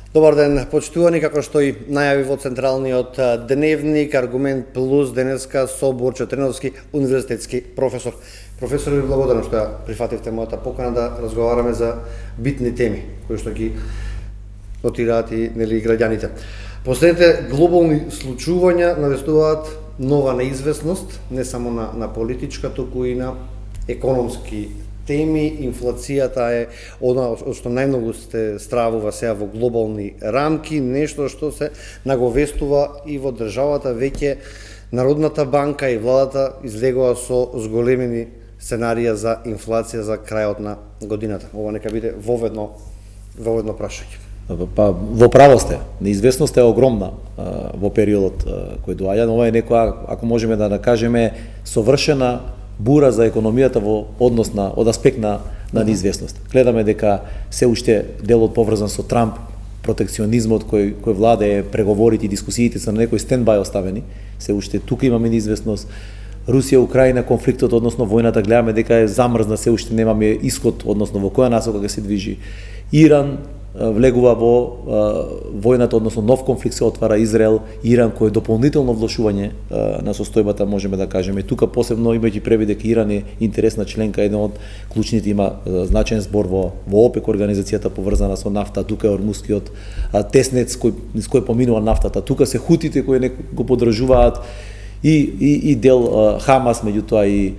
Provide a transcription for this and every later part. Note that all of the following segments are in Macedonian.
Добар ден, почитувани, како што и најави во централниот дневник, Аргумент Плюс денеска со Борчо Треновски, универзитетски професор. Професор, ви благодарам што ја прифативте мојата покана да разговараме за битни теми, кои што ги нотираат и граѓаните. Последните глобални случувања навестуваат нова неизвестност, не само на политичка, туку и на економски теми. Инфлацијата е она што најмногу се стравува сега во глобални рамки, нешто што се наговестува и во државата. Веќе Народната банка и владата излегува со зголемени сценарија за инфлација за крајот на годината. Ова нека биде воведно прашање. Па во право сте. Неизвестноста е огромна во периодот кој доаѓа, но ова е некоја, ако можеме да накажеме, совршена бура за економијата во однос од аспект на неизвестност. Гледаме дека се уште делот поврзан со Трамп, протекционизмот кој владее, преговорите и дискусиите се на некој стендбај оставени, се уште тука имаме неизвестност. Русија, Украина, конфликтот, односно војната, гледаме дека е замрзна, се уште немаме исход, односно во која насока ќе се движи. Иран влегува во војната, односно нов конфликт се отвара Израел, Иран, кој е дополнително влошување на состојбата, можеме да кажеме. Тука посебно имајќи предвид дека Иран е интересна членка, еден од клучните, има значаен збор во ОПЕК, организацијата поврзана со нафта, тука е Ормускиот теснец низ кој поминува нафтата. Тука се хутите кои го подржуваат и дел Хамас, меѓутоа и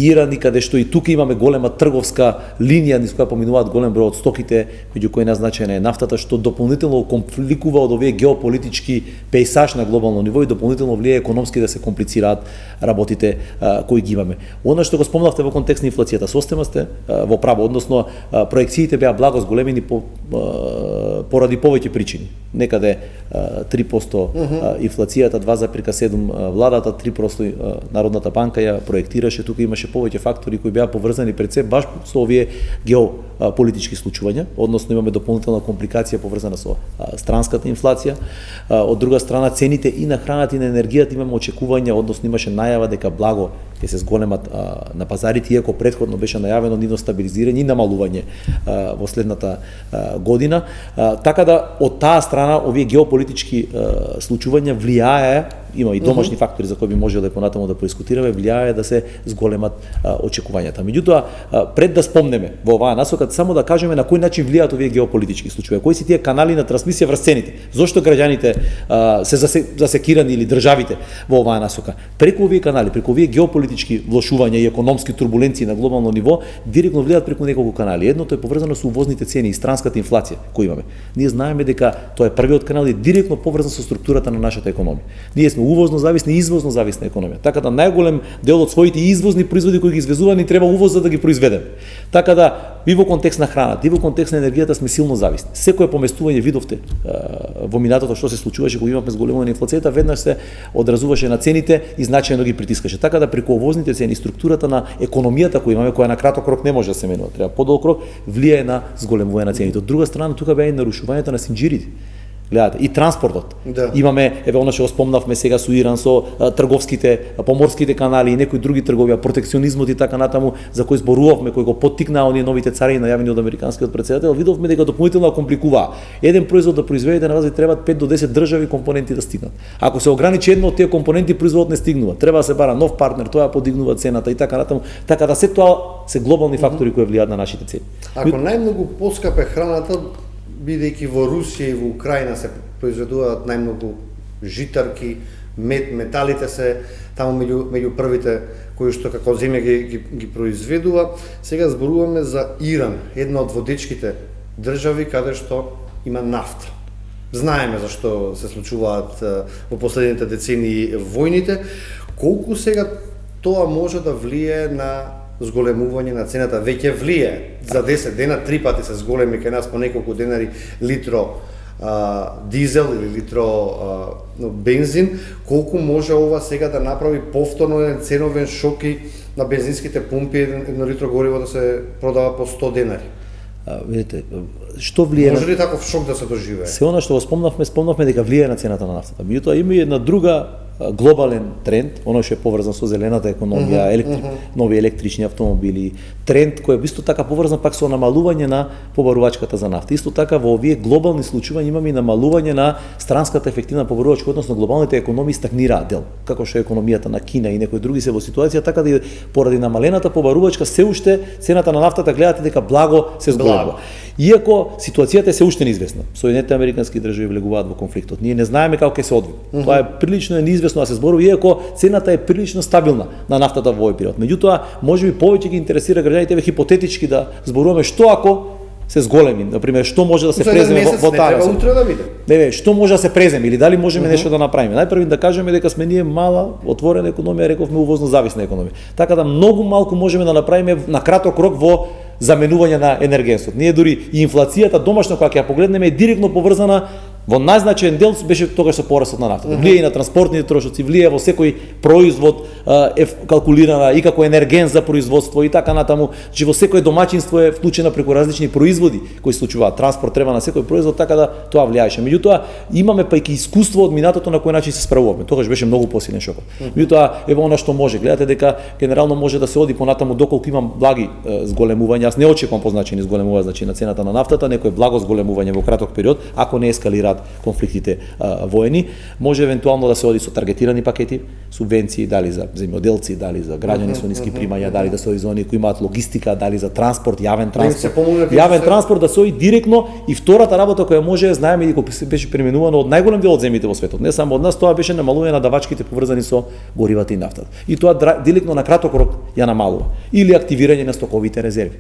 Иран, и каде што и тука имаме голема трговска линија низ која поминуваат голем број од стоките, меѓу кои назначена е нафтата, што дополнително компликува од овие геополитички пејсаж на глобално ниво и дополнително влијае економски да се комплицираат работите кои ги имаме. Она што го спомнавте во контекст на инфлацијата, состема сте во право, односно проекциите беа благо зголемени поради повеќе причини. Некаде 3% инфлацијата, 2,7% владата, 3% Народната банка ја проектираше. Тука имаше повеќе фактори кои беа поврзани пред се баш со овие геополитички случувања, односно имаме дополнителна компликација поврзана со странската инфлација. Од друга страна, цените и на храната и на енергијата имаме очекувања, односно имаше најава дека благо ќе се зголемат на пазарите, иако претходно беше најавено нивно стабилизирање и намалување во следната година. Така да од таа страна овие геополитички случувања влијае, има и домашни фактори за кои би можеле понатаму да поискутираме, влијае да се зголемат очекувањата. Меѓутоа, пред да спомнеме во оваа насока, само да кажеме на кој начин влијаат овие геополитички случаи, кои се тие канали на трансмисија врз цените, зошто граѓаните се засекирани или државите во оваа насока. Преку овие канали, преку овие геополитички влошувања и економски турбуленции на глобално ниво, директно влијаат преку неколку канали. Едното е поврзано со увозните цени и странската инфлација која имаме. Ние знаеме дека тоа е првиот канал и директно поврзан со структурата на нашата економија. Ние сме увозно зависна и извозно зависна економија. Така да најголем дел од своите извозни производи кои ги извезуваме ни треба увоз за да ги произведеме. Така да и во контекст на храната, и во контекст на енергијата сме силно зависни. Секое поместување, видовте во минатото што се случуваше кога имавме зголемување на инфлацијата, веднаш се одразуваше на цените и значајно ги притискаше. Така да преку увозните цени, структурата на економијата која имаме, која на краток рок не може да се менува, треба подолг рок, влијае на зголемување на цените. Од друга страна, тука беа и нарушувањето на синџирите. Гледате, и транспортот. Да. Имаме, еве она што го спомнавме сега со Иран, со трговските, поморските канали и некои други трговија, протекционизмот и така натаму, за кој зборувавме, кој го поттикнаа оние новите цари најавени од американскиот претседател, видовме дека дополнително компликуваа. Еден производ да произведете на вас требаат 5 до 10 држави компоненти да стигнат. Ако се ограничи едно од тие компоненти, производот не стигнува. Треба да се бара нов партнер, тоа подигнува цената и така натаму. Така да се тоа се глобални фактори кои влијаат на нашите цени. Ако најмногу поскапе храната, бидејќи во Русија и во Украина се произведуваат најмногу житарки, металите се таму меѓу првите кои што како земја ги произведува. Сега зборуваме за Иран, една од водечките држави каде што има нафта. Знаеме зашто се случуваат во последните децении војните. Колку сега тоа може да влие на зголемување на цената? Веќе влие. За 10 дена 3 пати се зголеми кај нас по неколку денари литро дизел или литро бензин. Колку може ова сега да направи повторно еден ценовен шок и на бензинските пумпи, едно литро гориво да се продава по 100 денари? Видите, што влијае? Може ли таков шок да се доживее? Се она што го спомнавме дека влијае на цената на нафтата. Меѓутоа има и една друга глобален тренд, оно што е поврзан со зелената економија, нови електрични автомобили, тренд кој е исто така поврзан пак со намалување на побарувачката за нафта. Исто така во овие глобални случувања имаме и намалување на странската ефективна побарувачка, односно глобалните економии стагнираат дел, како што е економијата на Кина и некои други се во ситуација така да поради намалената побарувачка се уште цената на нафтата гледате дека благо се зголемува. Иако ситуацијата е се уште неизвестна. Соединетите американски држави влегуваат во конфликтот. Ние не знаеме како ќе се одви. Тоа е прилично неизвестно да се зборува, иако цената е прилично стабилна на нафтата во овој период. Меѓутоа, можеби повеќе ги интересира граѓаните хипотетички да зборуваме што ако се зголеми, например, што може да се преземе во таа. Не, што може да се преземе или дали можеме нешто да направиме. Најпрво да кажеме дека сме ние мала, отворена економија, рековме увозно зависна економија. Така да многу малку можеме да направиме на краток рок во заменување на енергенсот. Ние дури и инфлацијата домашно кога ќе ја погледнеме е директно поврзана во најзначаен дел беше тогаш со порастот на нафтата. Влие и на транспортните трошоци, влие во секој производ е калкулирана и како енерген за производство и така натаму. Значи во секој домаќинство е вклучена преку различни производи кои се случуваат. Транспорт треба на секој производ, така да тоа влијаеше. Меѓутоа имаме па и искуство од минатото на кој начин се справуваме. Тогаш беше многу посилен шокот. Меѓутоа ево она што може. Гледате дека генерално може да се оди понатаму доколку имам благи зголемувања. Јас не очекувам позначени зголемувања значи на цената на нафтата, некој благо зголемување во краток период, ако не ескалираат конфликтите воени, може евентуално да се оди со таргетирани пакети, субвенции, дали за земјоделци, дали за граѓани со ниски примања, дали да се оди за оние кои имаат логистика, дали за транспорт, јавен транспорт. Јавен транспорт да се оди директно и втората работа која може, знаеме и кој беше применувано од најголем дел од земјите во светот. Не само од нас, тоа беше намалување на давачките поврзани со горивата и нафтата. И тоа директно на краток рок ја намалува. Или активирање на стоковите резерви.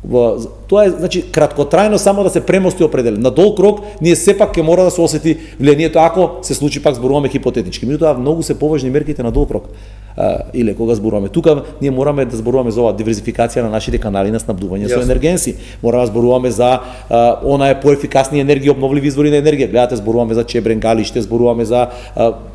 Тоа е значи краткотрајно само да се премости определен. На долг рок ние сепак ќе мора да се осети влијанието ако се случи, пак зборуваме хипотетички. Меѓутоа многу се поважни мерките на долг рок. Или кога зборуваме тука, ние мораме да зборуваме за оваа диверзификација на нашите канали на снабдување со енергенси. Мораме да зборуваме за онаа поефикасни енергија, обновливи извори на енергија. Гледате, зборуваме за чебрен галиште, зборуваме за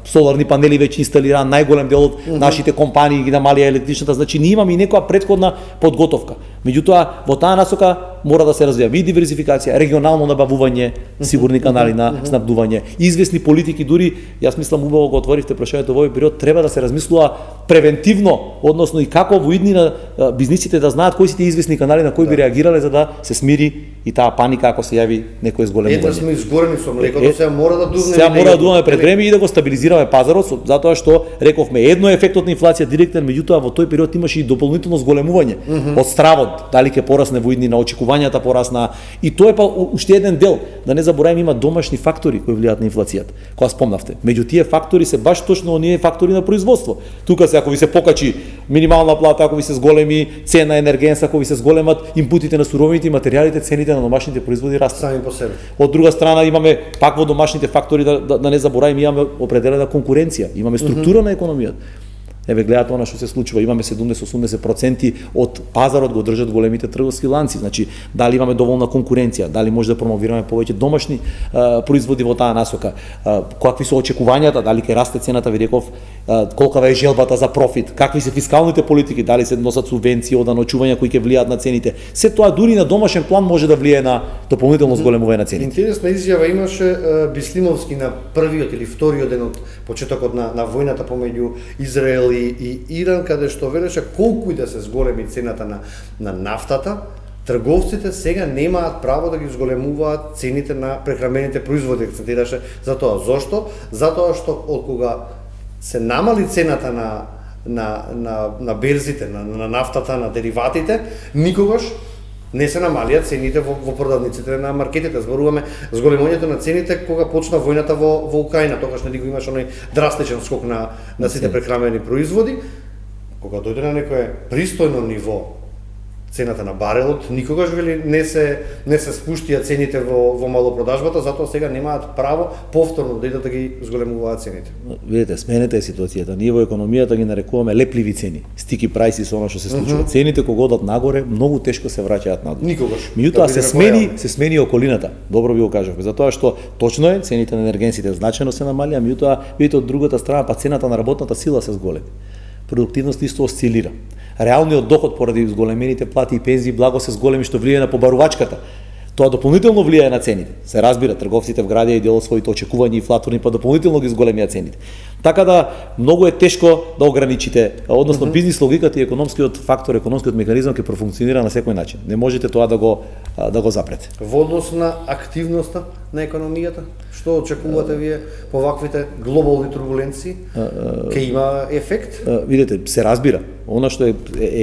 соларни панели веќе инсталиран, најголем дел од нашите компании ги намалија електричната, значи ние имаме и некоја претходна подготовка. Меѓутоа во таа насока мора да се развива и диверзификација, регионално набавување, сигурни канали на снабдување, известни политики, дури јас мислам убаво го отворивте прашањето во овој период, треба да се размислува превентивно, односно и како во иднина бизнисите да знаат кои се тие известни канали на кои би реагирале за да се смири и таа паника ако се јави некој зголемување. Еднаш сме изгорени со млекото, сега мора да дувнеме. Сега мора да дуваме пред време и да го стабилизираме пазарот, затоа што рековме едно е ефектот на инфлација директен, меѓутоа во тој период имаше и дополнително зголемување од стравот, дали ќе порасне во иднина, очекувањата порасна и тоа е па уште еден дел, да не забораваме има домашни фактори кои влијаат на инфлацијата. Кога спомнавте, меѓу тие фактори се баш точно оние фактори на производство. Тука се ако ви се покачи минимална плата, ако ви се зголеми цена енергенса, ако ви се зголемат импутите на суровините и материјалите, цените на домашните производи растат сами по себе. Од друга страна имаме пак во домашните фактори да не забораваме имаме определена конкуренција, имаме структура на економијата. Еве гледате она што се случува, имаме 70-80% од пазарот го држат големите трговски ланци, значи дали имаме доволна конкуренција, дали може да промовираме повеќе домашни производи во таа насока, какви се очекувањата, дали ќе расте цената, ви реков, колкава е желбата за профит, какви се фискалните политики, дали се носат субвенции, оданочувања кои ќе влијаат на цените. Се тоа дури на домашен план може да влијае на дополнително зголемување на цените. Интересна изјава имаше Бислимовски на првиот или вториот ден од почетокот на војната помеѓу Израел и Иран, каде што велеше колку и да се зголеми цената на нафтата, трговците сега немаат право да ги зголемуваат цените на прехранбените производи, акцентираше за тоа. Зошто? Затоа што од кога се намали цената на берзите, на нафтата, на дериватите, никогаш не се намалија цените во продавниците на маркетите. Зборуваме зголемувањето на цените кога почна војната во Украина, тогаш нели го имаш оној драстичен скок на сите прехранбени производи. Кога дојде на некое пристојно ниво цената на барелот, никогаш вели не се спуштија цените во малопродажбата, затоа сега немаат право повторно да идат да ги зголемуваат цените. Видите, сменета е ситуацијата. Ние во економијата ги нарекуваме лепливи цени, sticky prices, она што се случува. Цените кога одат нагоре, многу тешко се враќаат надолу. Никогаш. Меѓутоа се смени околината. Добро ви го кажавме, затоа што точно е цените на енергенсите значајно се намалија, меѓутоа видите од другата страна па цената на работната сила се зголеми. Продуктивноста исто осцилира. Реалниот доход поради зголемените плати и пензии благо се зголеми што влијае на побарувачката. Тоа дополнително влијае на цените. Се разбира, трговците в градија и делот своите очекувања инфлаторни, па дополнително ги зголемија цените. Така да многу е тешко да ограничите, односно бизнис логиката и економскиот фактор, економскиот механизам ќе профункционира на секој начин. Не можете тоа да го запрете. Во однос на активноста на економијата, што очекувате вие по ваквите глобални турбуленции? Ке има ефект? Видете, се разбира. Она што е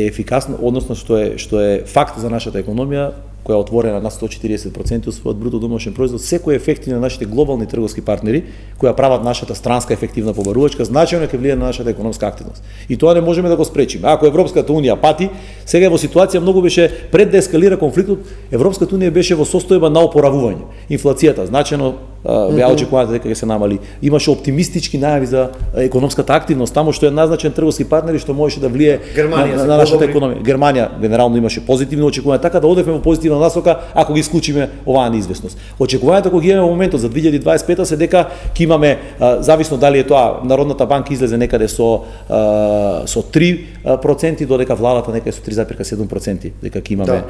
ефикасно, односно што е факт за нашата економија, која е отворена на 140% од својот бруто домашен производ, секои ефекти на нашите глобални трговски партнери, која прават нашата странска ефективна побарувачка, значајно ќе влијае на нашата економска активност. И тоа не можеме да го спречиме. Ако Европската унија пати, сега во ситуација многу беше пред да ескалира конфликтот, Европската унија беше во состојба на опоравување. Инфлацијата значајно беа очекувањата дека ќе се намали. Имаше оптимистички најави за економската активност, таму што е назначен трговски партнер што можеше да влие на нашата економија. Германија генерално имаше позитивни очекувања, така да одевме во позитивна насока ако ги исклучиме оваа неизвестност. Очекувањата кои ги имаме во моментот за 2025 се дека ќе имаме, зависно дали е тоа, Народната банка излезе некаде со 3%, додека владата некаде со 3,7%, дека ќе имаме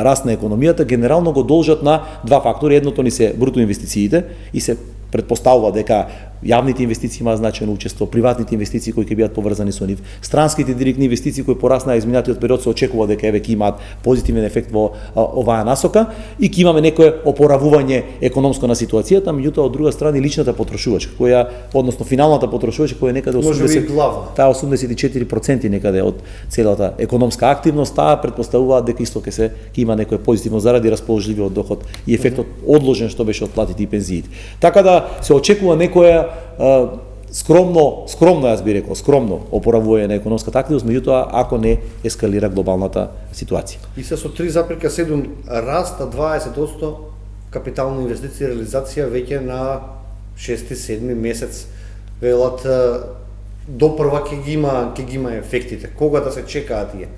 раст на економијата, генерално го должат на два фактори. Едното ни се бруто инвестициите и се предпоставува дека јавните инвестиции имаат значајно учество, приватните инвестиции кои ќе бидат поврзани со нив, странските директни инвестиции кои пораснаа изминатиот период се очекува дека еве ќе имаат позитивен ефект во оваа насока и ќе имаме некое опоравување економско на ситуацијата, меѓутоа од друга страна личната потрошувачка, која односно финалната потрошувачка која е некаде 84% некаде од целата економска активност, таа предпоставува дека исто ќе има некое позитивно заради расположливиот доход и ефектот одложен што беше од платите и пензиите. Така да се очекува некоја скромно јас би рекол, скромно опоравување на економската активност, меѓутоа ако не ескалира глобалната ситуација. И се со 3,7 раст, 20% капитална инвестиција и реализација веќе на 6-7 месец. Велат до прва ќе ги има ефектите. Кога да се чекаат тие?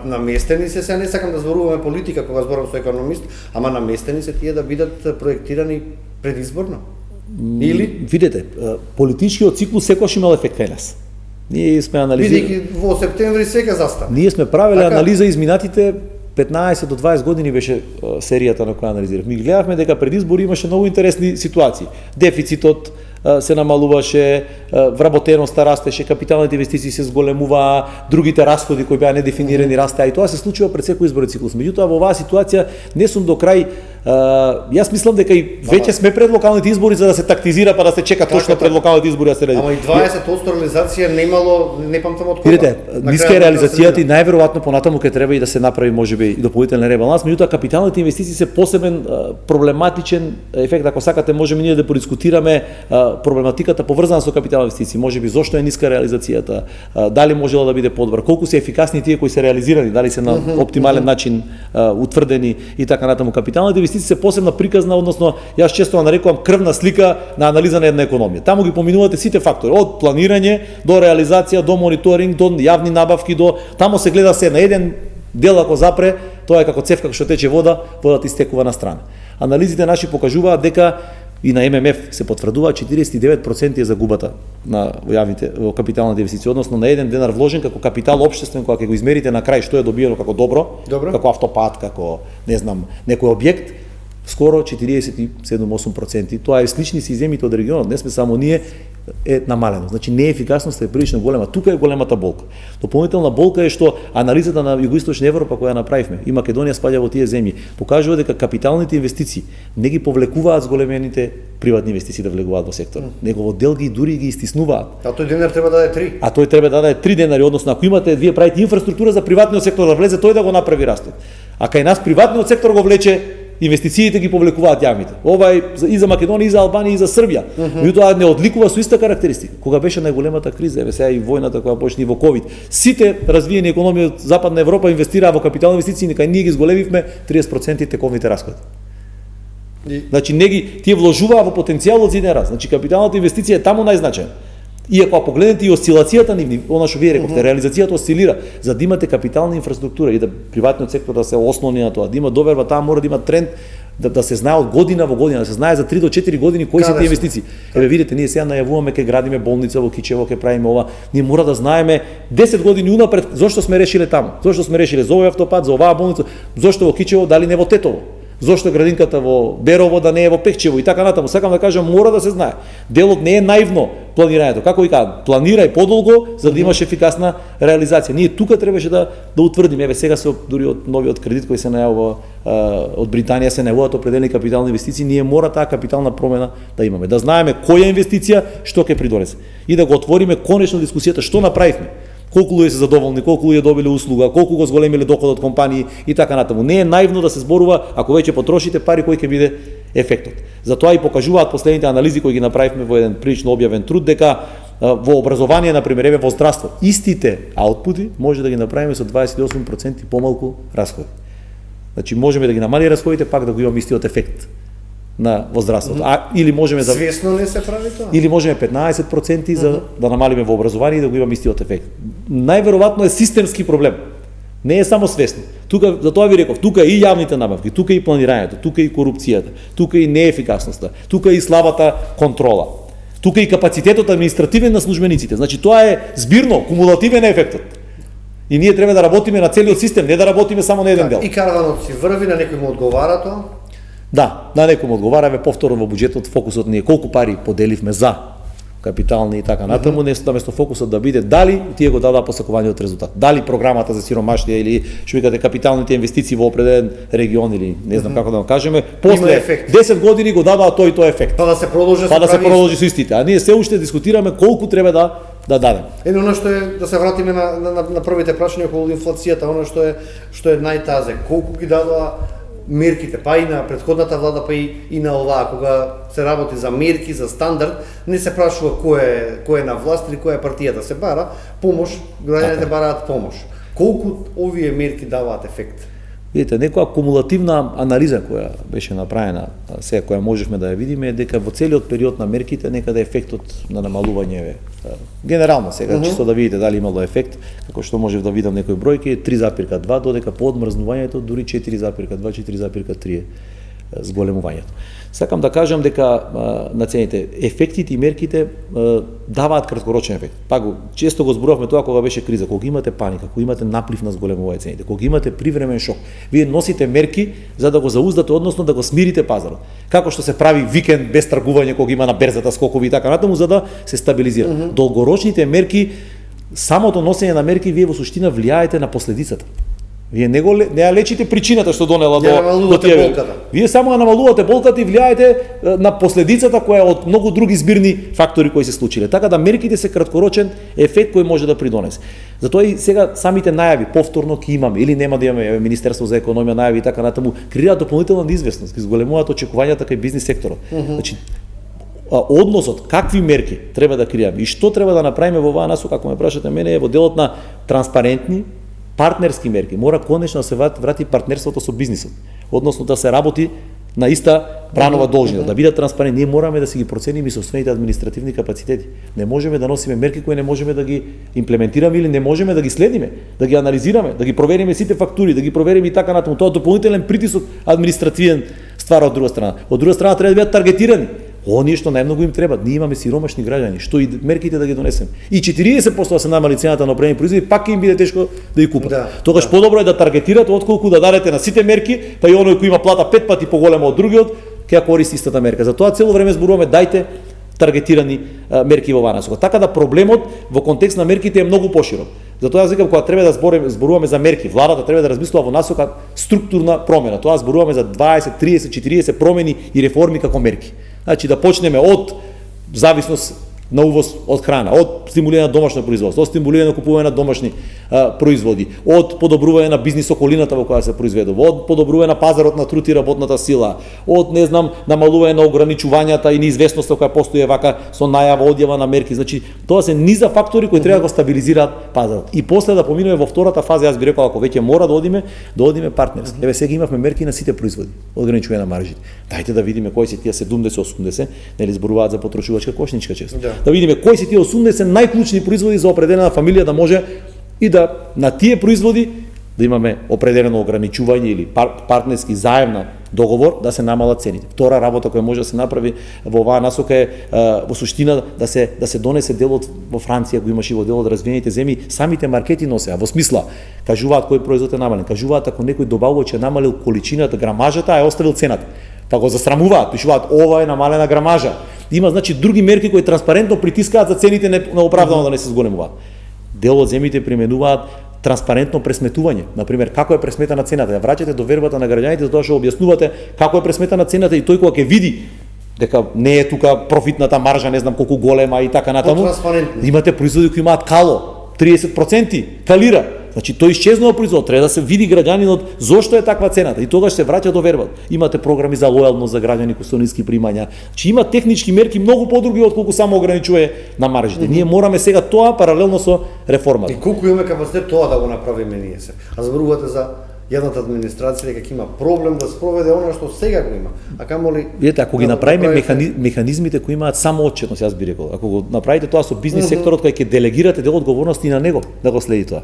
Наместени се, не сакам да зборуваме политика кога зборам со економист, ама наместени се тие да бидат проектирани предизборно. Или видете, политичкиот циклус секогаш имал ефект кај нас. Ние сме анализирали. Бидејќи во септември сега застана. Ние сме правеле анализа изминатите 15 до 20 години беше серијата на која анализиравме. Ми гледавме дека пред избори имаше многу интересни ситуации. Дефицитот се намалуваше, вработеноста растеше, капиталните инвестиции се зголемуваа, другите расходи кои беа недефинирани растеа и тоа се случува пред секој изборен циклус. Меѓутоа во оваа ситуација не сум до крај. Јас мислам дека и веќе сме пред локалните избори за да се тактизира па да се чека точно пред локалните избори да се реди. Ама и 20% реализација немало, не памтам од кога. Видите, ниска е реализацијата и најверојатно понатаму ќе треба и да се направи можеби и дополнителен ребаланс, меѓутоа капиталните инвестиции се посебен проблематичен ефект, ако сакате можеме ние да подискутираме проблематиката поврзана со капитални инвестиции, можеби зошто е ниска реализацијата, дали можела да биде подобра, колку се ефикасни тие кои се реализирани, дали се на оптимален начин утврдени и така натаму. Капиталните инвестиции се посебна приказна, односно јас често нарекувам крвна слика на анализа на една економија. Таму ги поминувате сите фактори, од планирање до реализација, до мониторинг, до јавни набавки, таму се гледа се на еден дел ако запре, тоа е како цевка што тече вода, водата истекува на страна. Анализите наши покажуваат дека и на ММФ се потврдува 49% е загубата на во капиталните инвестиции, односно на еден денар вложен како капитал општествен, кога ќе го измерите на крај што е добиено како добро, како автопат, како не знам, некој објект, скоро 47-8%. Тоа е слични се земјите од регионот, не сме само ние, е намалено. Значи неефикасноста е прилично голема. Тука е големата болка. Дополнителна болка е што анализата на Југоисточна Европа која направивме, и Македонија спаѓа во тие земји, покажува дека капиталните инвестиции не ги повлекуваат зголемените приватни инвестиции да влегуваат во секторот. Него во дел ги дури ги истиснуваат. А тој денар треба да даде 3. А тој треба да даде 3 денари, односно ако имате вие правите инфраструктура за приватниот сектор да влезе, тој да го направи растот. А кај нас приватниот сектор го влече, инвестициите ги повлекуваат јавните. Ова е и за Македонија, и за Албанија, и за Србија. Меѓутоа не одликува со иста карактеристика. Кога беше најголемата криза, еве сега и војната која почна и во ковид, сите развиени економии од Западна Европа инвестираа во капитални инвестиции, нека ние ги зголемивме 30% тековните расходи. Значи тие вложуваа во потенцијалот за еден раст. Значи капиталната инвестиција е таму најзначајна. И ако погледнете и осцилацијата нивни, она што вие рековте, реализацијата осцилира, за да имате капитална инфраструктура и да приватниот сектор да се ослони на тоа, да има доверба, таа мора да има тренд да се знае од година во година, да се знае за 3 до 4 години кои се тие инвестиции. Еве видите, ние сега најавуваме ќе градиме болница во Кичево, ќе правиме ова. Ние мора да знаеме 10 години унапред зошто сме решиле таму, зошто сме решиле за овој автопат, за оваа болница, зошто во Кичево, дали не во Тетово. Зошто градинката во Берово да не е во Пекчево и така натаму. Сакам да кажам, мора да се знае. Делот не е наивно планирањето. Како ви кажа, планирај подолго за да имаш ефикасна реализација. Ние тука требаше да утврдиме. Еве сега се дури од новиот кредит кој се најавува од Британија се најавуваат определени капитални инвестиции, ние мора таа капитална промена да имаме. Да знаеме која инвестиција што ќе придонесе и да го отвориме конечно дискусијата што направивме. Колку луѓе се задоволни, колку луѓе добиле услуга, колку го зголемиле доходот компании и така натаму. Не е наивно да се зборува ако веќе потрошите пари кој ќе биде ефектот. Затоа и покажуваат последните анализи кои ги направивме во еден прилично објавен труд дека во образование, например, еве во здравство, истите аутпути може да ги направиме со 28% помалку расходи. Значи можеме да ги намали расходите, пак да го имаме истиот ефект во здравството. Или можеме за свесно не се прави тоа. Или можеме 15% за да намалиме во образование и да го имаме истиот ефект. Најверојатно е системски проблем. Не е само свесно. Тука, затоа ви реков, тука и јавните набавки, тука и планирањето, тука и корупцијата, тука и неефикасноста, тука и слабата контрола, тука и капацитетот административен на службениците. Значи тоа е збирно, кумулативен ефектот. И ние треба да работиме на целиот систем, не да работиме само на еден дел. И караванот си врви, на некој му одговара тоа? Да, на некој му одговара, повторно во буџетот фокусот ние колку пари поделивме за капитални и така натаму, наместо фокусот да биде дали тие го дадоа посакуваниот резултат. Дали програмата за сиромаштија или што викате капиталните инвестиции во определен регион или не знам како да го кажеме, после 10 години го дадоа тој и тој ефект. Па да се продолжи со истите. А ние се уште дискутираме колку треба да дадеме. Оно што е да се вратиме на првите прашања околу инфлацијата, оно што е најтазе, колку ги дадоа мерките, па и на претходната влада, па и на оваа, кога се работи за мерки, за стандард, не се прашува кој е на власт или која е партијата, се бара помош, граѓаните бараат помош. Колку овие мерки даваат ефект? Видите, некоја кумулативна анализа која беше направена, сега која можевме да ја видиме, е дека во целиот период на мерките некаде ефектот на намалување е генерално сега, чисто да видите дали имало ефект, како што можев да видам некои бројки, 3,2, додека по одмрзнувањето дури 4,2, 4,3 зголемувањето. Сакам да кажам дека на цените ефектите и мерките даваат краткорочен ефект. Пак често го зборувавме тоа кога беше криза, кога имате паника, кога имате наплив на зголемување цените, кога имате привремен шок, вие носите мерки за да го зауздате, односно да го смирите пазарот. Како што се прави викенд без тргување кога има на берзата скокови и така натаму за да се стабилизира. Долгорочните мерки, самото носење на мерки вие во суштина влијаете на последицата. Вие не ја лечите причината што донела до тие болката. Вие само ја намалувате болката и влијаете на последицата која е од многу други збирни фактори кои се случиле. Така да мерките се краткорочен ефект кој може да придонесе. Затоа и сега самите најави повторно ќе имаме или нема да имаме, Министерство за економија најави и така натаму, креираат дополнителна неизвестност, ги зголемуваат очекувањата кај бизнис секторот. Значи односот, какви мерки треба да креираме и што треба да направиме во оваа насока, ако ме прашате мене, е во делот на транспарентни партнерски мерки. Мора конечно да се врати партнерството со бизнисот, односно да се работи на иста бранова должина, да бидат транспарентни. Ние мораме да си ги процениме сопствените административни капацитети. Не можеме да носиме мерки кои не можеме да ги имплементираме или не можеме да ги следиме, да ги анализираме, да ги провериме сите фактури, да ги провериме и така натаму. Тоа дополнителен притисок административен ствара од друга страна. Од друга страна треба да бидат таргетирани. Оние што најмногу им треба, ние имаме сиромашни граѓани, што и мерките да ги донесеме. И 40% да се намали цената на определени производи, пак ќе им биде тешко да ги купат. Тогаш подобро е да таргетирате отколку да дадете на сите мерки, па и оној кој има плата 5 пати поголема од другиот, ќе ја користи истата мерка. Затоа цело време зборуваме дајте таргетирани мерки во оваа насока. Така да проблемот во контекст на мерките е многу поширок. Затоа јас викам кога треба да зборуваме за мерки, владата треба да размислува во насока структурна промена. Тоа зборуваме за 20, 30, 40 промени и реформи како мерки. Значи да почнеме од зависност на увоз од храна, од стимулирање на домашно производство, од стимулирање на купување на домашни производи, од подобрување на бизнис околината во која се произведува, од подобрување на пазарот на труд и работната сила, од намалување на ограничувањата и неизвестноста која постои вака со најава одјава на мерки. Значи тоа се низа фактори кои треба да го стабилизираат пазарот. И после да поминеме во втората фаза, јас би рекол ако веќе мора да одиме партнерски. Еве сега имавме мерки на сите производи, ограничување на маржите. Дајте да видиме кои се тие 70-80, нели зборуваат за потрошувачка кошничка често. Да видиме кои се тие 80 најклучни производи за определена фамилија да може и да на тие производи да имаме определено ограничување или партнерски заемна договор да се намалат цените. Втора работа која може да се направи во оваа насока е во суштина да се донесе делот во Франција, го имаше и во делот развиените земји, самите маркети носеа, во смисла, кажуваат кој производ е намален, кажуваат ако некој добавувач е намалил количината, грамажата, а е оставил цената. Па го засрамуваат, пишуваат ова е намалена грамажа. Има значи други мерки кои транспарентно притискаат за цените неоправдано да не се зголемуваат. Дел од земјите применуваат транспарентно пресметување. Например, како е пресметана цената, ја враќате до вербата на граѓаните за тоа што објаснувате како е пресметана цената и тој кога ќе види дека не е тука профитната маржа, не знам колку голема и така натаму. Имате производи кои имаат кало, 30% калира. Значи тој исчезнува производ, треба да се види граѓанинот зошто е таква цената и тогаш се враќа до вербата. Имате програми за лојалност за граѓани кои со ниски примања. Значи има технички мерки многу подруги отколку само ограничување на маржите. Ние мораме сега тоа паралелно со реформата. И колку имаме капацитет тоа да го направиме ние се. А зборувате за јавната администрација дека има проблем да спроведе она што сега го има. А камоли видите, ако ги направиме механизмите кои имаат само отчетност, јас би рекол, ако го направите тоа со бизнис секторот кој ќе делегирате дел одговорности на него да го следи тоа.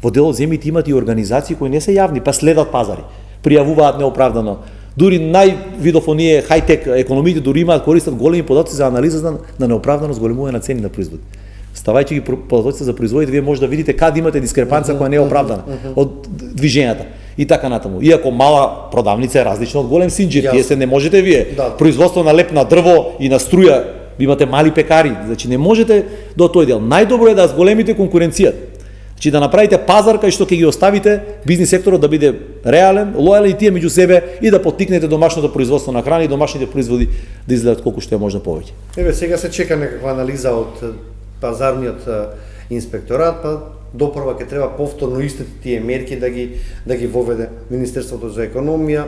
Во дел од земјите имат и организации кои не се јавни, па следат пазари, пријавуваат неоправдано. Дури највидов оние хајтек економите дури имаат користат големи податоци за анализа на неоправдано зголемување на цени на производи. Ставајќи ги податоците за производите, вие може да видите каде имате дискрепанца која не е оправдана од движењата и така натаму. Иако мала продавница е различна од голем синџир, тие се не можете вие. Производство на леп на дрво и на струја, имате мали пекари, значи не можете до тој дел. Најдобро е да зголемите конкуренцијата. Значи да направите пазар кај што ќе ги оставите бизнис секторот да биде реален, лојален и тие меѓу себе и да поттикнете домашното производство на храна и домашните производи да изгледат колку што е можно повеќе. Еве сега се чека некаква анализа од пазарниот инспекторат, па допрва ќе треба повторно истите тие мерки да ги воведе Министерството за економија.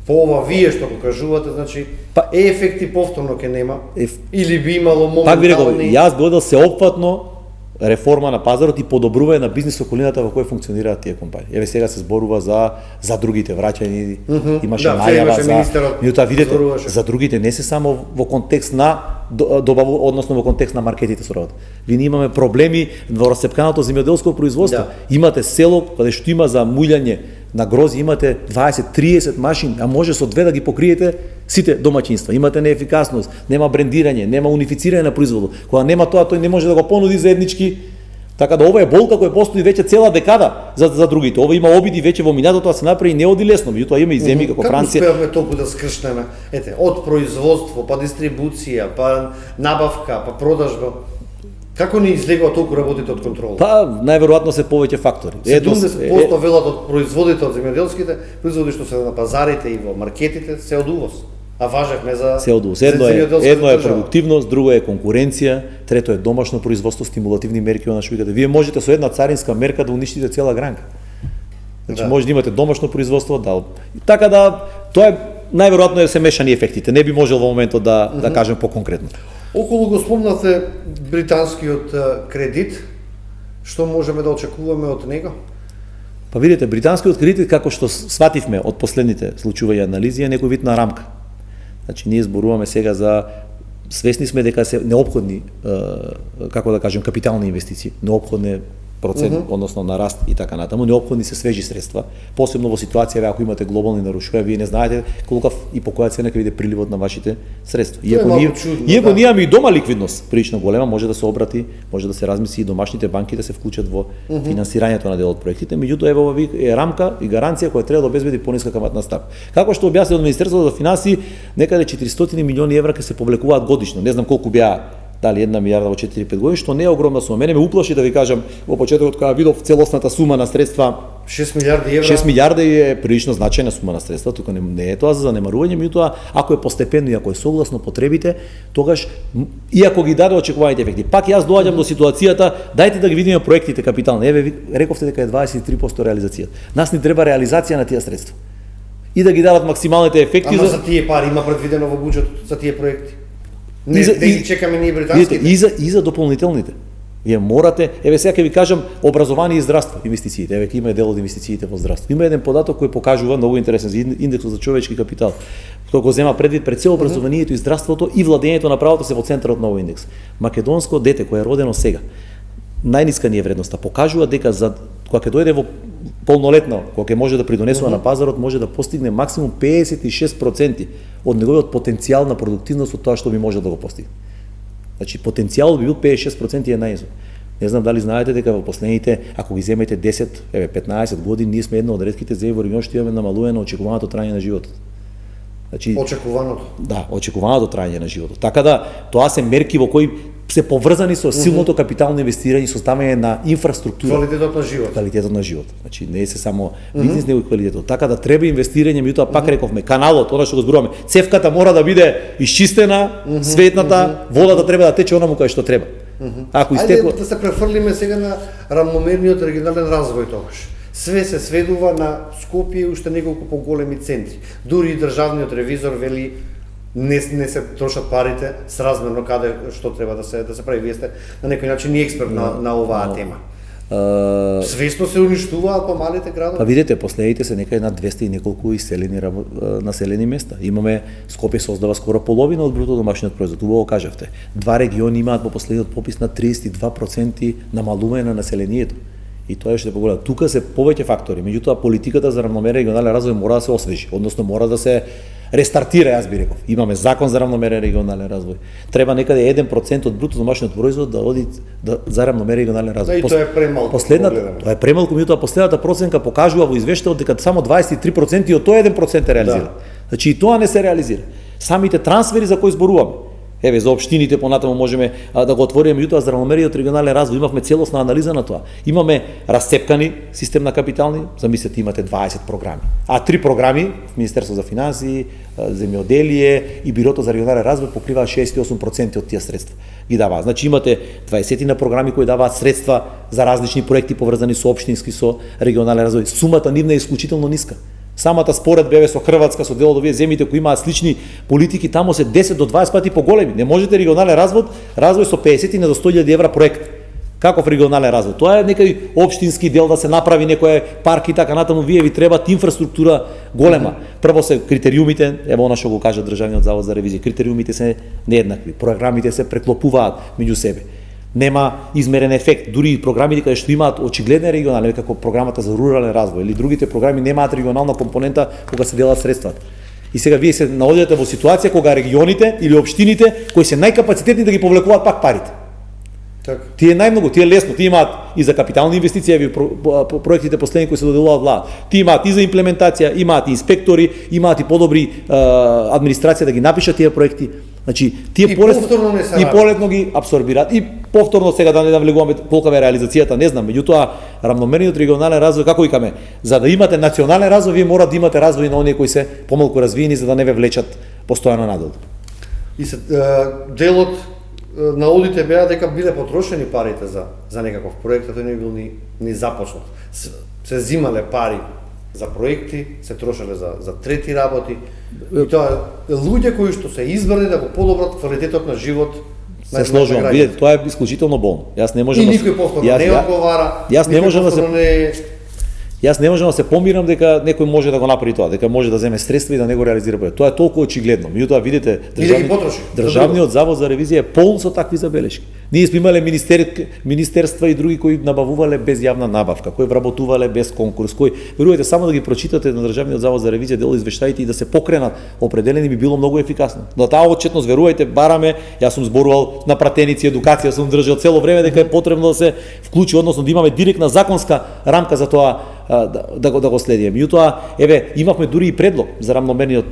По ова вие што го кажувате, значи ефекти повторно ќе нема или би имало моментални. Пак ви рекол, јас би одел сеопфатно реформа на пазарот и подобрување на бизнис околината во која функционираат тие компании. Еве сега се зборува за другите враќања, имаше најава за меѓутоа видете за другите не се само во контекст на добаву, односно во контекст на маркетите со работа. Вие имаме проблеми во расцепканото земјоделско производство. Имате село каде што има за муљање на грози, имате 20-30 машини, а може со две да ги покриете сите домаќинства. Имате неефикасност, нема брендирање, нема унифицирање на производот. Кога нема тоа, тој не може да го понуди заеднички. Така да ова е болка која постои веќе цела декада за другите. Ова има обиди веќе во минатото да се направи, не оди лесно, меѓутоа има и земји како Франција. Како успеавме толку да скршнеме? Ете, од производство, па дистрибуција, па набавка, па продажба. Како ни излегува толку работите од контрола? Па најверојатно се повеќе фактори. 70% велат од производите од земјоделските производи што се на пазарите и во маркетите се од увоз. А важевме за се од увоз. Едно е продуктивност, друго е конкуренција, трето е домашно производство, стимулативни мерки на шујката. Вие можете со една царинска мерка да уништите цела гранка. Значи може да имате домашно производство, така да тоа е најверојатно се мешани ефектите. Не би можел во моментот да кажем поконкретно. Околу го спомнате британскиот кредит, што можеме да очекуваме од него? Па видите, британскиот кредит, како што свативме од последните случувања анализи, е некој вид на рамка. Значи, ние зборуваме сега за свесни сме дека се неопходни, како да кажем, капитални инвестиции, неопходни процент, односно на раст и така натаму, неопходни се свежи средства, посебно во ситуација ако имате глобални нарушувања, вие не знаете колку и по која цена ќе биде приливот на вашите средства. Иако ние имаме и дома ликвидност, прилично голема, може да се обрати, може да се размисли и домашните банки да се вклучат во финансирањето на дел од проектите, меѓутоа ево ова е рамка и гаранција која треба да обезбеди пониска каматна стапка. Како што објасни од Министерството за финансии, некаде 400 милиони евра ќе се повлекуваат годишно. Не знам колку беа дали 1 милијарда во 4-5 години, што не е огромна сума. Мене ме уплаши да ви кажам во почетокот кога видов целосната сума на средства 6 милијарди евра. 6 милијарди е прилично значајна сума на средства, тука не е тоа за занемарување, меѓутоа ако е постепено и ако е согласно потребите, тогаш иако ги даде очекуваните ефекти. Пак јас доаѓам до ситуацијата, дајте да ги видиме проектите капитални. Еве рековте дека е 23% реализација. Нас ни треба реализација на тие средства. И да ги дадат максималните ефекти. Ама за тие пари има предвидено во буџетот за тие проекти. Не ги чекаме ние британските. И за дополнителните. Вие морате, еве сега ќе ви кажам образование и здравство, инвестициите. Еве има дел од инвестициите во здравство. Има еден податок кој покажува многу интересен за индексот за човечки капитал. Тој го зема предвид пред се образованието и здравството и владењето на правото се во центарот на овој индекс. Македонско дете кое е родено сега, најниска ни е вредноста, покажува дека за кога ќе дојде во полнолетно, кога ќе може да придонесува на пазарот, може да постигне максимум 56% од неговиот потенцијал на продуктивност од тоа што би можел да го постигне. Значи потенцијалот би бил 56% и е наизу. Не знам дали знаете дека во последните, ако ги земете 10, 15 години, ние сме една од ретките земји во регионот што имаме намалувано очекуваното траење на животот. Значи очекуваното. Да, очекуваното траење на животот. Така да тоа се мерки во кои се поврзани со силното капитално инвестирање и создавање на инфраструктура. Квалитетот на живот. Квалитетот на живот. Значи не е се само бизнес, него и квалитетот. Така да треба инвестирање, меѓутоа пак рековме, каналот, она што го зборуваме, цевката мора да биде исчистена, светната, водата треба да тече онаму кај што треба. Ако Ајде да се префрлиме сега на рамномерниот регионален развој тогаш. Све се сведува на Скопје и уште неколку поголеми центри. Дури и државниот ревизор вели не се трошат парите сразмерно каде што треба да се прави. Вие сте на некој начин и експерт на оваа тема. Свесно се уништуваат по малите градови. Па видите, последните се некаде над 200 и неколку иселени населени места. Имаме Скопје создава скоро половина од бруто домашниот производ. Убаво кажавте. Два региони имаат по последниот попис на 32% намалување на населението. И тоа е што погледа. Тука се повеќе фактори, меѓутоа политиката за равномерен регионален развој мора да се освежи, односно мора да се рестартира, јас би реков. Имаме закон за равномерен регионален развој. Треба некаде 1% од бруто домашниот производ да оди за равномерен регионален развој. И тоа е премалку. Тоа е премалку, меѓутоа последната проценка покажува во извештајот дека само 23% од тој 1% е реализиран. Значи и тоа не се реализира. Самите трансфери за кои зборуваме. Еве за општините понатаму можеме да го отвориме, меѓутоа за равномерниот регионален развој имавме целосна анализа на тоа. Имаме расцепкани систем на капитални, замислете имате 20 програми. А 3 програми в Министерство за финансии, земјоделие и Бирото за регионален развој покриваа 68% од тие средства. Ги даваа. Значи имате 20 на програми кои даваат средства за различни проекти поврзани со општински со регионален развој. Сумата нивна е исклучително ниска. Самата според беве со Хрватска, со дел од овие земјите кои имаат слични политики, тамо се 10 до 20 пати поголеми. Не можете регионален развој со 50 до 100.000 евра проект. Каков регионален развој? Тоа е некај општински дел да се направи некој парк и така натаму, вие ви требат инфраструктура голема. Прво се критериумите, ево она што го кажа Државниот завод за ревизија, критериумите се нееднакви, програмите се преклопуваат меѓу себе. Нема измерен ефект, дури и програмите каде што имаат очигледен регионален, како програмата за рурален развој или другите програми немаат регионална компонента кога се делат средствата. И сега вие се наоѓате во ситуација кога регионите или општините кои се најкапацитетни да ги повлекуваат пак парите. Така. Тие најмногу, тие лесно, тие имаат и за капитални инвестиции, проектите последни кои се доделуваат влада. Тие имаат и за имплементација, имаат и инспектори, имаат и подобри администрација да ги напишат тие проекти. Значи, тие полетно ги абсорбираат и повторно сега да не навлегуваме колка е реализацијата, не знам, меѓутоа рамномерниот регионален развој како викаме, за да имате национален развој, вие мора да имате развој на оние кои се помалку развиени за да не ве влечат постојано надолу. И се делот на аудите беа дека биле потрошени парите за некаков проект, тој не бил ни започнат. Се зимале пари за проекти, се трошеле за трети работи. И тоа луѓе кои што се избрани да го подобрат квалитетот на живот. Се сложувам, видите, тоа е исклучително болно. Јас не можам и никој повторно не одговара. Јас не можам да се помирам дека некој може да го направи тоа, дека може да земе средства и да не го реализира проект. Тоа е толку очигледно. Меѓутоа видите, Државниот завод за ревизија е полн со такви забелешки. Ние сме имале министерства и други кои набавувале без јавна набавка, кои вработувале без конкурс, кои верувате само да ги прочитате на Државниот завод за ревизија дел извештаите и да се покренат определени би било многу ефикасно. На таа отчетност верувајте, бараме, јас сум зборувал на пратеници, едукација сум држал цело време дека е потребно да се вклучи, односно да имаме директна законска рамка за тоа да го следиме. Меѓутоа, еве, имавме дури и предлог за рамномерниот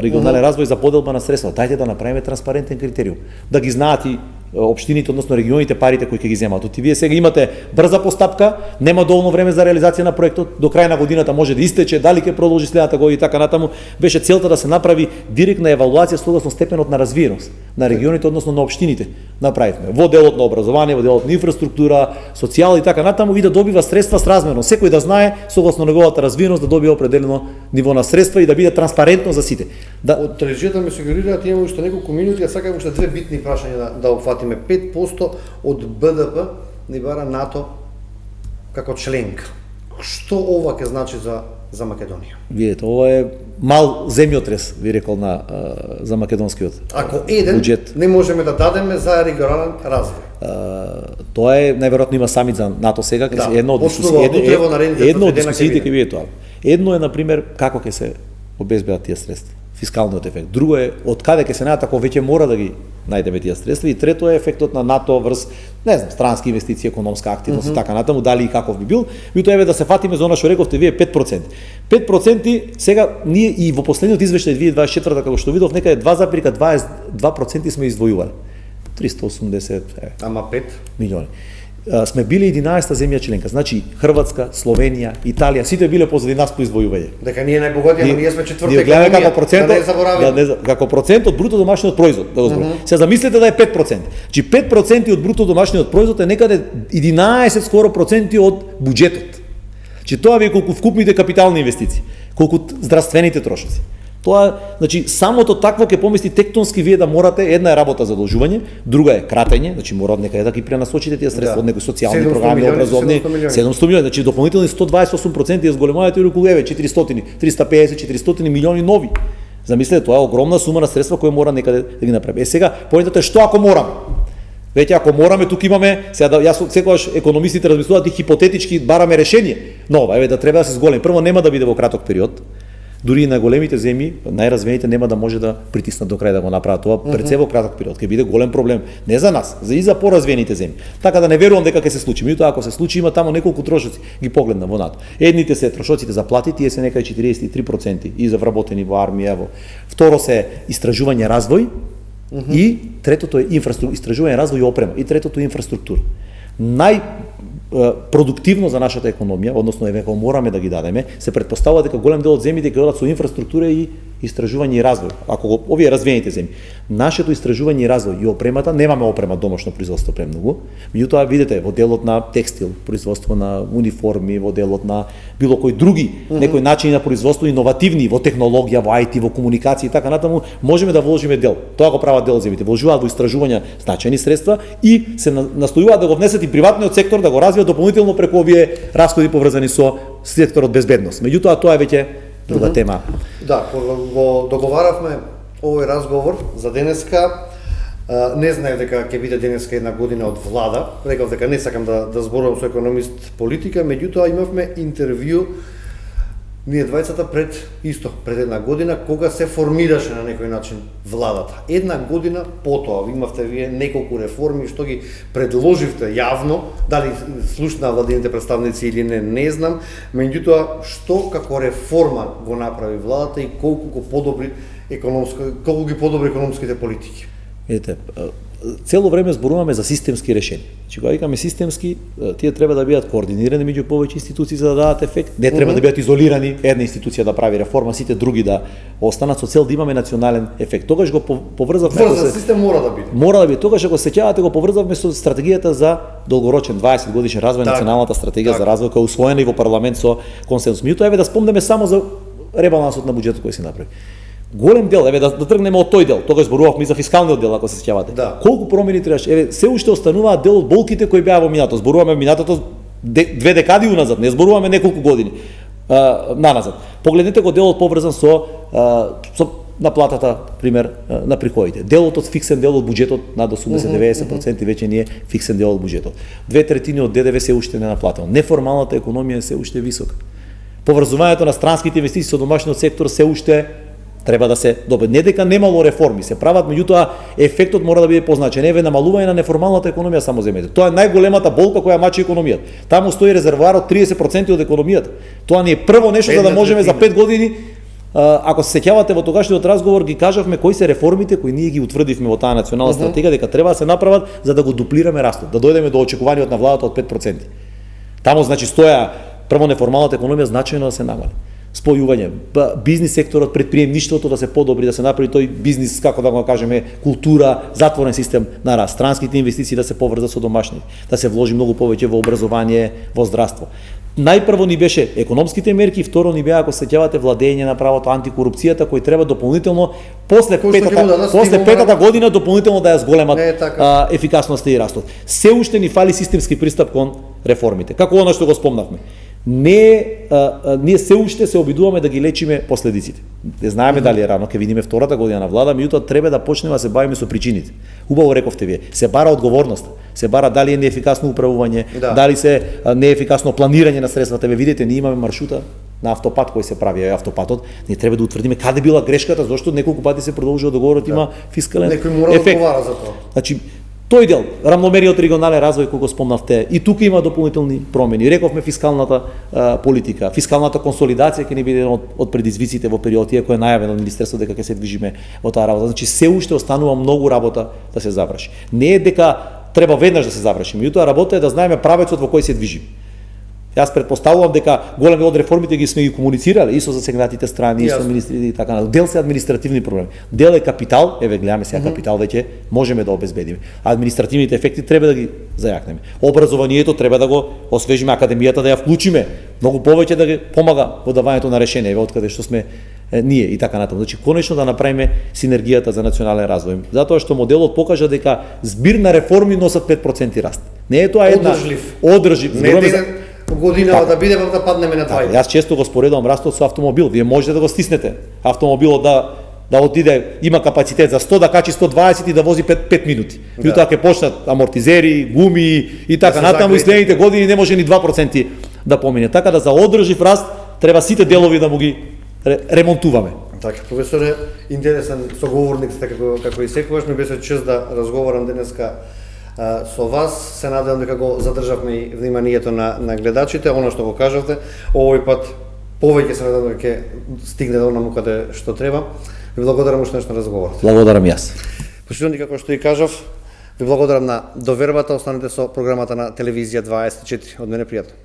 регионален развој за поделба на средства. Дајте да направиме транспарентен критериум, да ги знаат и општините, односно регионите, парите кои ќе ги земат. Оти вие сега имате брза постапка, нема доволно време за реализација на проектот, до крај на годината може да истече, дали ќе продолжи следната година и така натаму. Беше целта да се направи директна евалуација согласно степенот на развиеност на регионите, односно на општините. Направивме во делот на образование, во делот на инфраструктура, социјал и така натаму и да добива средства сразмерно. Секој да знае согласно неговата развиеност да добие определено ниво на средства и да биде транспарентно за сите. Од режијата ми сугерира да имаме уште неколку минути, а сакам уште две битни прашања да опфатиме. 5% од БДП ни бара НАТО како членка. Што ова ќе значи за Македонија? Видете, ова е мал земјотрес, ви рекол за македонскиот Ако еден буџет. Не можеме да дадеме за регионален развој. Тоа е најверојатно има самит за НАТО сега, Да, едно од дискусиите ќе биде тоа. Едно е на пример како ќе се обезбедат тие средства, фискалниот ефект. Друго е од каде ќе се најдат, ако веќе мора да ги најдеме тие средства, и трето е ефектот на НАТО врз, не знам, странски инвестиции, економска активност и така натаму, дали и каков би бил. Меѓутоа еве да се фатиме за она што рековте вие 5%. 5% сега ние и во последниот извештај 2024 како што видов некаде 2,22% сме издвојувале. 380 Ама 5 милиони. Сме биле 11-та земја членка, значи Хрватска, Словенија, Италија, сите биле позади нас по издвојување. Дека ние најбогатија, но ние сме четврта економија. Гледаме како процент, да не забораваме. Како процент од бруто домашниот производ, да го зборам. Се замислете да е 5%. Значи 5% од бруто домашниот производ е некаде 11 скоро проценти од буџетот. Значи тоа ви е колку вкупните капитални инвестиции, колку здравствените трошоци. Тоа, значи, самото такво ќе помисли тектонски вие да морате, една е работа за одолжување, друга е кратење, значи мора од некаде да ги пренасочите тие средства од некои социјални програми, образовни, 700 милиони, значи дополнителни 128% ја зголемуваате и околу 400, 350, 400 милиони нови. Замислете, тоа е огромна сума на средства кои мора некаде да ги направи. Сега, поентата е што ако мораме? Веќе ако мораме, тук имаме, сега јас секогаш економистите размислуваат и хипотетички бараме решение. Но, еве да треба да се зголеми. Прво нема да биде во краток период. Дури и на големите земји, најразвиените нема да може да притиснат до крај да го направат тоа пред се во краток период. Ќе биде голем проблем не за нас, и за поразвиените земји. Така да не верувам дека ќе се случи. Меѓутоа ако се случи има таму неколку трошоци, ги погледна во НАТО. Едните се трошоците за плати, тие се некај 43% и за вработени во армија, во. Второ се истражување развој и третото е истражување развој и опрема и третото е инфраструктура. Продуктивно за нашата економија, односно еве кога мораме да ги дадеме, се претпоставува дека голем дел од земјите ќе одат со инфраструктура и истражување и развој. Ако овие развиените земји, нашето истражување и развој и опремата, немаме опрема домашно производство премногу. Меѓутоа видите во делот на текстил, производство на униформи, во делот на било кои други некои начини на производство иновативни во технологија, во IT, во комуникација и така натаму, можеме да вложиме дел. Тоа го прават дел од земјите, вложуваат во истражување значајни средства и се настојуваат да го внесат и приватниот сектор да го развива дополнително преку овие расходи поврзани со секторот безбедност. Меѓутоа тоа е веќе друга тема. Да, кога го договаравме овој разговор за денеска, не знаев дека ќе биде денеска една година од влада, реков дека не сакам да зборувам со економист политика, меѓутоа имавме интервју ние двајцата пред една година, кога се формираше на некој начин владата. Една година потоа имавте вие неколку реформи што ги предложивте јавно, дали слушна владините представници или не знам, меѓутоа што како реформа го направи владата и колку ги подобри економските политики. Видите, цело време зборуваме за системски решенија. Значи, кога викаме системски, тие треба да бидат координирани меѓу повеќе институции за да дадат ефект. Не треба да бидат изолирани, една институција да прави реформа, сите други да останат со цел да имаме национален ефект. Тогаш го поврзавме со систем мора да биде. Мора да биде. Тогаш ако се сеќавате го поврзавме со стратегијата за долгорочен 20 годишен развој, националната стратегија за развој која е усвоена и во парламент со консенсус. Меѓутоа еве да спомнеме само за ребалансот на буџетот кој се направи. Голем дел, еве да тргнеме од тој дел, тогаш зборувавме и за фискалниот дел, ако се сеќавате. Да. Колку промени требаше? Еве, се уште остануваат дел од болките кои беа во минатото. Зборуваме минатото 2 декади уназад, не зборуваме неколку години наназад. Погледнете го делот поврзан со наплатата, пример, на приходите. Делот од фиксен дел од буџетот над 80-90% веќе не е фиксен дел од буџетот. 2/3 од ДДВ се уште не наплатено. Неформалната економија се уште висока. Поврзувањето на странските инвестиции со домашниот сектор се уште треба да се добие. Не дека немало реформи се прават, меѓутоа ефектот мора да биде позначен. Еве намалување на неформалната економија само земете. Тоа е најголемата болка која мачи економијата. Таму стои резервоар од 30% од економијата. Тоа ни е прво нешто за да можеме за 5 години. Ако се сеќавате во тогашниот разговор ги кажавме кои се реформите кои ние ги утврдивме во таа национална стратегија дека треба да се направат за да го дуплираме растот, да дојдеме до очекуваниот на владата од 5%. Таму значи стоја прво неформалната економија значајно да се намали. Спојување, бизнис секторот, предприемништвото да се подобри, да се направи тој бизнис, како да го кажеме, култура, затворен систем на раст, странските инвестиции да се поврзат со домашни, да се вложи многу повеќе во образование, во здравство. Најпрво ни беше економските мерки, второ ни беа, ако се сеќавате, владење на правото, антикорупцијата, кој треба дополнително после петата година дополнително да ја зголемат ефикасноста и растот. Се уште ни фали системски пристап кон реформите. Како она што го спомнавме. ние се уште се обидуваме да ги лечиме последиците. Не знаеме дали е рано, ќе видиме втората година на влада, меѓутоа треба да почнеме да се бавиме со причините. Убаво рековте вие, се бара одговорност, се бара дали е неефикасно управување, дали се неефикасно планирање на средствата. Ве видите, ние имаме маршрута на автопат кој се прави, автопатот, ние треба да утврдиме каде била грешката, зашто неколку пати се продолжува договорот, има фискален ефект. Некој мора да одговара за тоа. Значи, тој дел, рамномериот регионален развој кој го спомнавте, и тука има дополнителни промени. Рековме фискалната политика, фискалната консолидација ќе ни биде од предизвиците во период, иако е најавено од министерството дека ќе се движиме во таа работа. Значи се уште останува многу работа да се заврши. Не е дека треба веднаш да се заврши, меѓутоа работа е да знаеме правецот во кој се движиме. Јас предпоставувам дека големи од реформите ги сме ги комуницирале и со засегнатите страни, и со министрите и така натаму. Дел се административни проблеми. Дел е капитал, еве гледаме сега капитал веќе можеме да обезбедиме. Административните ефекти треба да ги зајакнеме. Образованието треба да го освежиме, академијата да ја вклучиме, многу повеќе да ги помага во давањето на решенија, еве откаде што сме ние и така натаму. Значи конечно да направиме синергијата за национален развој. Затоа што моделот покажа дека збир на реформи носат 5% раст. Не е тоа една одржлив. Година да биде да паднеме на 20. Јас често го споредувам растот со автомобил. Вие можете да го стиснете. Автомобилот да отиде, има капацитет за 100, да качи 120 и да вози 5 минути. Меѓутоа ќе почнат амортизери, гуми и така натаму, и следните години не може ни 2% да помине. Така да за одржлив раст треба сите делови да му ги ремонтуваме. Така, професоре, интересен соговорник сте како и секогаш, ми беше чест да разговарам денеска со вас. Се надевам дека го задржавме и вниманието на гледачите. Оно што го кажавте, овој пат повеќе се надевам дека ќе стигне до онаму каде што треба. Ви благодарам уште нешто на разговорот. Благодарам јас. Почитувани, како што и кажав, ви благодарам на довербата. Останете со програмата на Телевизија 24. Од мене пријатно.